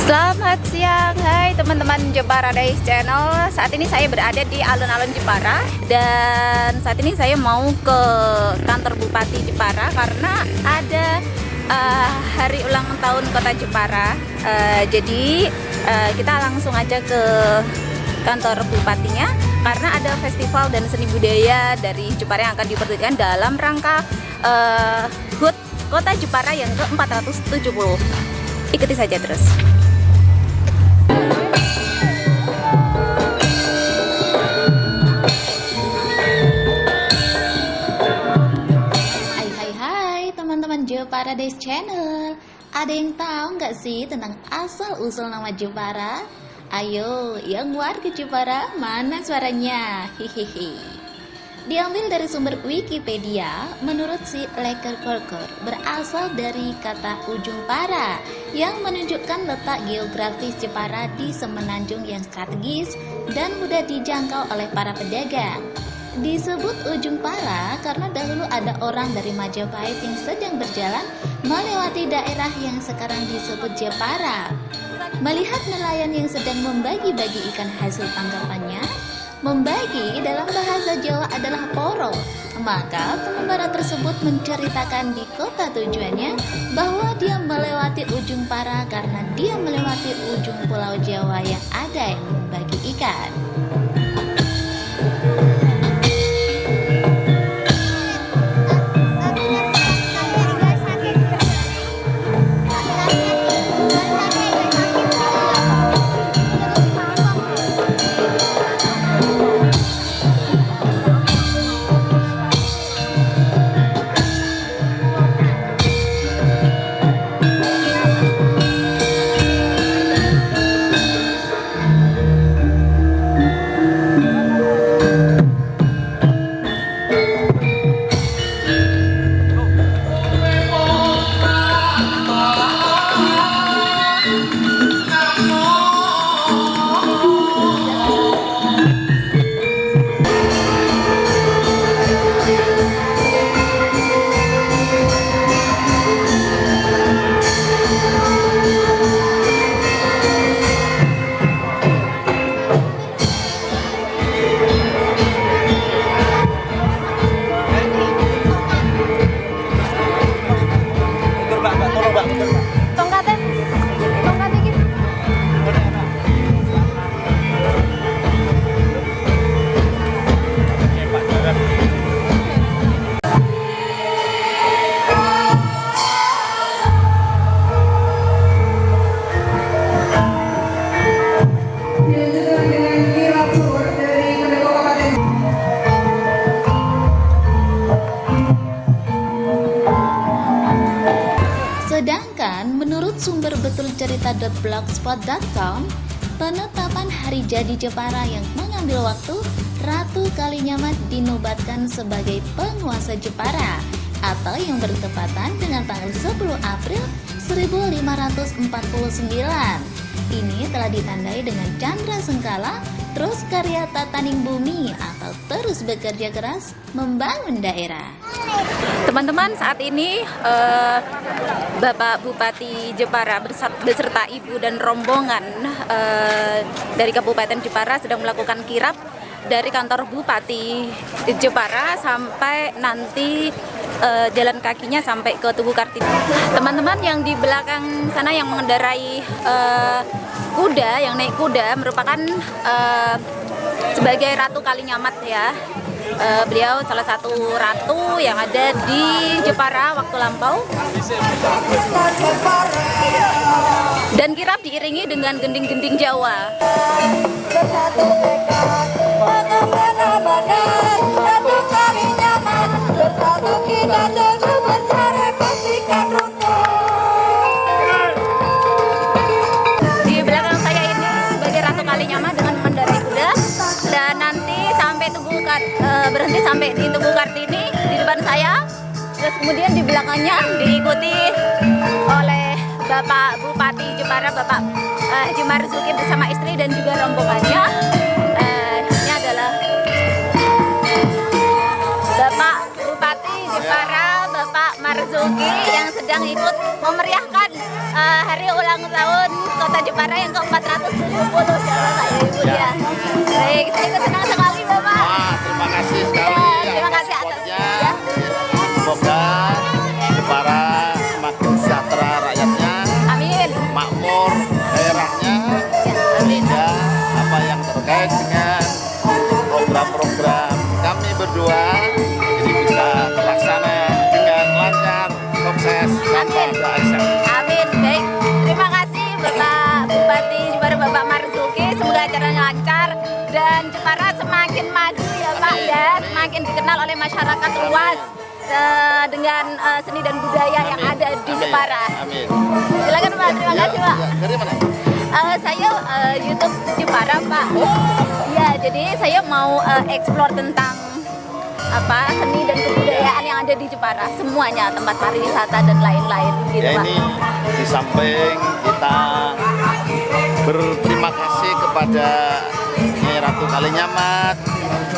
Selamat siang, hai teman-teman Jepara Days Channel. Saat ini saya berada di alun-alun Jepara dan saat ini saya mau ke kantor Bupati Jepara karena ada hari ulang tahun Kota Jepara. Jadi kita langsung aja ke kantor bupatinya karena ada festival dan seni budaya dari Jepara yang akan dipertunjukkan dalam rangka HUT Kota Jepara yang ke-470. Ikuti saja terus. Teman-teman Jepara Days Channel, ada yang tahu nggak sih tentang asal-usul nama Jepara? Ayo, yang warga Jepara, mana suaranya? Hihihi. Diambil dari sumber Wikipedia, menurut si Leker Korkor, berasal dari kata ujung para yang menunjukkan letak geografis Jepara di semenanjung yang strategis dan mudah dijangkau oleh para pedagang. Disebut ujung para karena dahulu ada orang dari Majapahit yang sedang berjalan melewati daerah yang sekarang disebut Jepara. Melihat nelayan yang sedang membagi-bagi ikan hasil tangkapannya, membagi dalam bahasa Jawa adalah poro, maka pengembara tersebut menceritakan di kota tujuannya bahwa dia melewati ujung para karena dia melewati ujung pulau Jawa yang ada yang membagi ikan. Sedangkan menurut sumber betulcerita.blogspot.com, penetapan hari jadi Jepara yang mengambil waktu, Ratu Kalinyamat dinobatkan sebagai penguasa Jepara atau yang bertepatan dengan tanggal 10 April 1549. Ini telah ditandai dengan Candra Sengkala, terus karya Tataning Bumi atau terus bekerja keras membangun daerah. Teman-teman, saat ini Bapak Bupati Jepara beserta Ibu dan rombongan dari Kabupaten Jepara sedang melakukan kirap dari kantor Bupati Jepara sampai nanti jalan kakinya sampai ke Tugu Kartini. Teman-teman yang di belakang sana yang mengendarai kuda, yang naik kuda merupakan sebagai Ratu Kalinyamat ya. Beliau salah satu ratu yang ada di Jepara waktu lampau. Dan kirap diiringi dengan gending-gending Jawa. Di belakang saya ini sebagai Ratu Kalinyamat dengan mengendarai kuda, dan nanti sampai berhenti sampai di Tugu Kartini di depan saya. Terus kemudian di belakangnya diikuti oleh Bapak Bupati Jepara, Bapak Haji Marzuki bersama istri dan juga rombongannya. Ini adalah Bapak Bupati Jepara, Bapak Marzuki yang sedang ikut memeriahkan hari ulang tahun Kota Jepara yang ke-470 ya Ibu ya. Baik, saya ikut senang sekali Bapak. Wah, terima kasih sekali. Terima kasih atas supportnya. Semoga Jepara semakin sejahtera rakyatnya, Amin. makmur daerahnya, sehingga apa yang terkait dengan program-program kami berdua ini bisa terlaksana dengan lancar, sukses, tanpa Aisyah. Amin. Baik, terima kasih Bapak Bupati Jepara Bapak Marzuki. Semoga acaranya lancar dan Jepara semakin maju ya Pak ya, semakin dikenal oleh masyarakat luas dengan seni dan budaya yang ada di Jepara. Amin. Silakan Pak, terima kasih Pak. Dari mana? Saya YouTube Jepara Pak. Ya, jadi saya mau explore tentang apa seni dan kebudayaan yang ada di Jepara, semuanya, tempat pariwisata dan lain-lain gitu Ya, Pak. ini di samping kita berterima kasih kepada Nyai Ratu Kalinyamat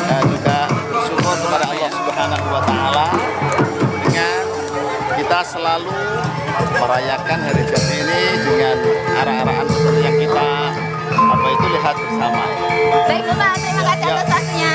dan juga bersyukur kepada Allah Subhanahu wa Ta'ala dengan kita selalu merayakan hari jadi ini dengan arah-arahan seperti yang kita lihat bersama. Baik Bapak, terima kasih atas waktunya.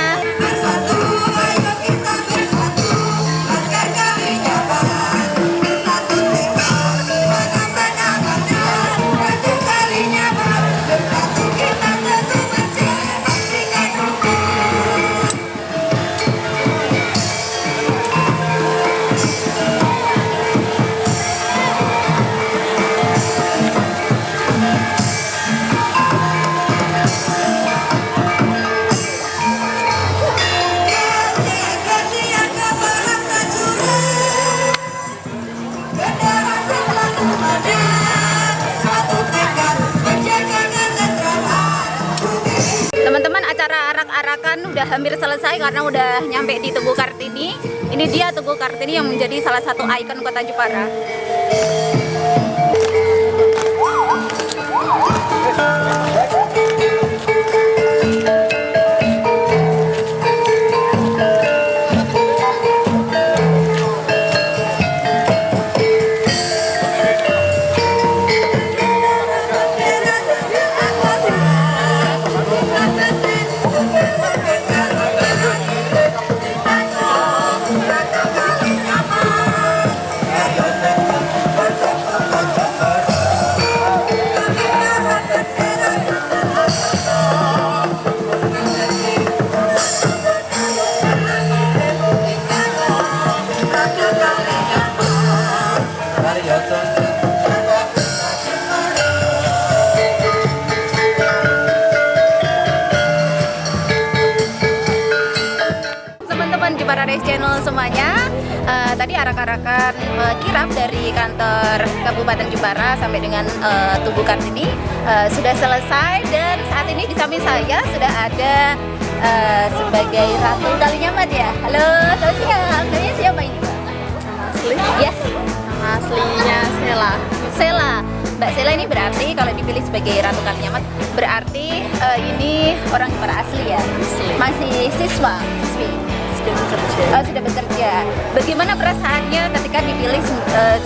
Teman-teman, acara arak-arakan udah hampir selesai karena udah nyampe di Tugu Kartini. Ini dia Tugu Kartini yang menjadi salah satu ikon kota Jepara. Jepara Race Channel semuanya, tadi arak-arakan kirap dari kantor Kabupaten Jepara sampai dengan Tugu Kartini sudah selesai, dan saat ini di samping saya sudah ada sebagai Ratu Kalinyamat ya. Halo, selamat siang. Namanya siapa ini Mbak? Asli? Ya. Nama aslinya Sela. Sela. Mbak Sela ini berarti kalau dipilih sebagai Ratu Kalinyamat berarti ini orang Jepara asli ya? Asli. Masih siswi? Sudah bekerja. Sudah bekerja. Bagaimana perasaannya ketika dipilih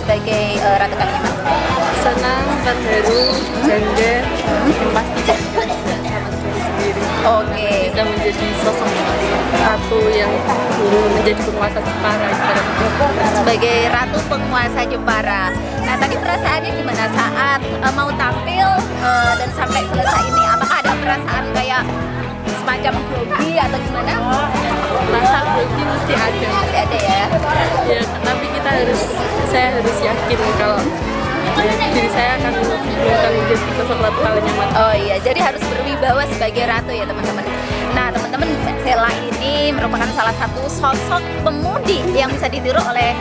sebagai Ratu Kalinyamat? Senang, terharu, bangga, yang pasti bangga sama diri sendiri. Oke. Bisa menjadi sosok ratu yang dulu menjadi penguasa Jepara. Sebagai Ratu Penguasa Jepara. Nah, tadi perasaannya gimana saat mau tampil dan sampai selesai ini? Apakah ada perasaan kayak semacam grogi atau gimana? Rasa grogi mesti ada. Masih ada ya? Ya, tapi saya harus yakin kalau diri saya akan menjadi sosok Ratu Kalinyamat. Oh iya, jadi harus berwibawa sebagai ratu ya teman-teman. Nah teman-teman, Mbak Sela ini merupakan salah satu sosok pemudi yang bisa ditiru oleh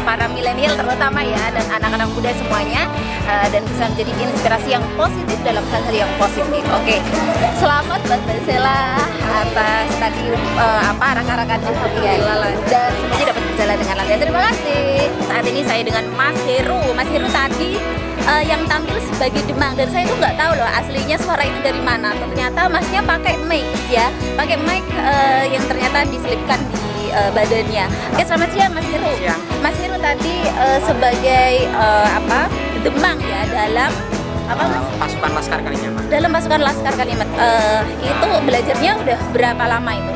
para milenial terutama ya, dan anak-anak muda semuanya, dan bisa menjadi inspirasi yang positif dalam hal-hal yang positif. Oke, selamat buat Mbak Sela atas tadi arak-arakannya dan semuanya dapat berjalan dengan lancar. Terima kasih. Saat ini saya dengan Mas Heru. Mas Heru tadi yang tampil sebagai Demang, dan saya tuh nggak tahu loh aslinya suara itu dari mana. Ternyata masnya pakai mic ya, pakai mic yang ternyata diselipkan di badannya. Oke, selamat siang Mas Heru. Siang. Mas Heru tadi sebagai Demang ya, dalam apa Mas? Pasukan Laskar Kalinyamat. Dalam pasukan Laskar Kalimat. Itu belajarnya udah berapa lama itu?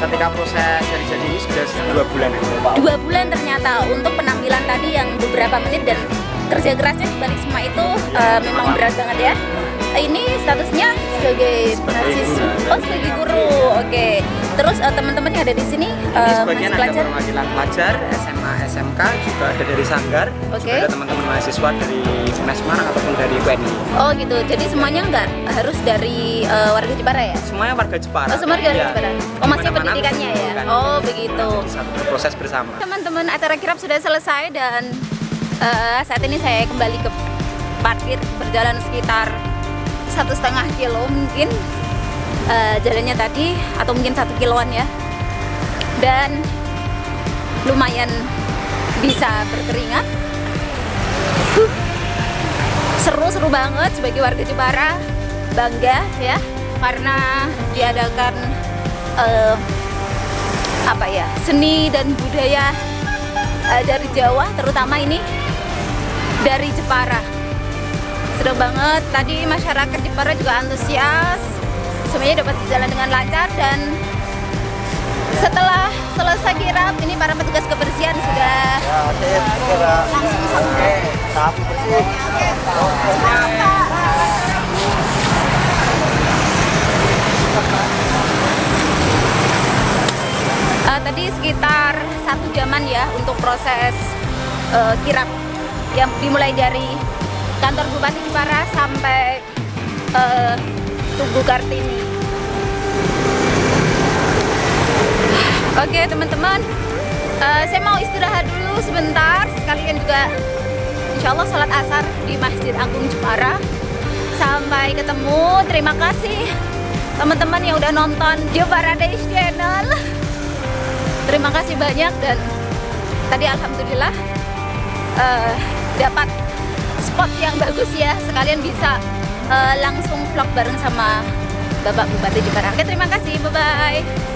Ketika proses jadi ini sudah 2 bulan. 2 bulan ternyata. Untuk penampilan tadi yang beberapa menit dan kerja kerasnya dibalik semua itu memang berat banget ya. Ini statusnya sebagai mahasiswa. Oh, sebagai guru. Oke. Terus teman-teman yang ada di sini Ini sebagian masih ada perwakilan pelajar SMA, SMK, juga ada dari Sanggar, Oke. juga ada teman-teman mahasiswa dari UNES Semarang ataupun dari UNI. Oh gitu. Jadi semuanya nggak harus dari warga Jepara ya? Semuanya warga Jepara. Oh, semua warga Iya. Jepara. Oh, masih Dimana-mana pendidikannya ya? pendidikan. Oh, begitu. Satu proses bersama. Teman-teman, acara kirap sudah selesai dan saat ini saya kembali ke parkir, berjalan sekitar 1,5 kilo mungkin jalannya tadi, atau mungkin 1 kiloan ya, dan lumayan bisa berkeringat. Seru banget. Sebagai warga Jepara bangga ya, karena diadakan apa ya, seni dan budaya dari Jawa, terutama ini dari Jepara. Seru banget. Tadi masyarakat Jepara juga antusias, semuanya dapat berjalan dengan lancar. Dan setelah selesai kirap, ini para petugas kebersihan sudah langsung sampai. Sapu bersih. Tadi sekitar 1 jaman ya untuk proses kirap yang dimulai dari kantor Bupati Jepara sampai Tugu Kartini. Oke teman-teman, saya mau istirahat dulu sebentar, sekalian juga insya Allah sholat asar di Masjid Agung Jepara. Sampai ketemu, terima kasih teman-teman yang udah nonton Jepara Days Channel. Terima kasih banyak, dan tadi alhamdulillah dapat spot yang bagus ya, sekalian bisa langsung vlog bareng sama Bapak Bupati Jepara. Oke, terima kasih, bye-bye.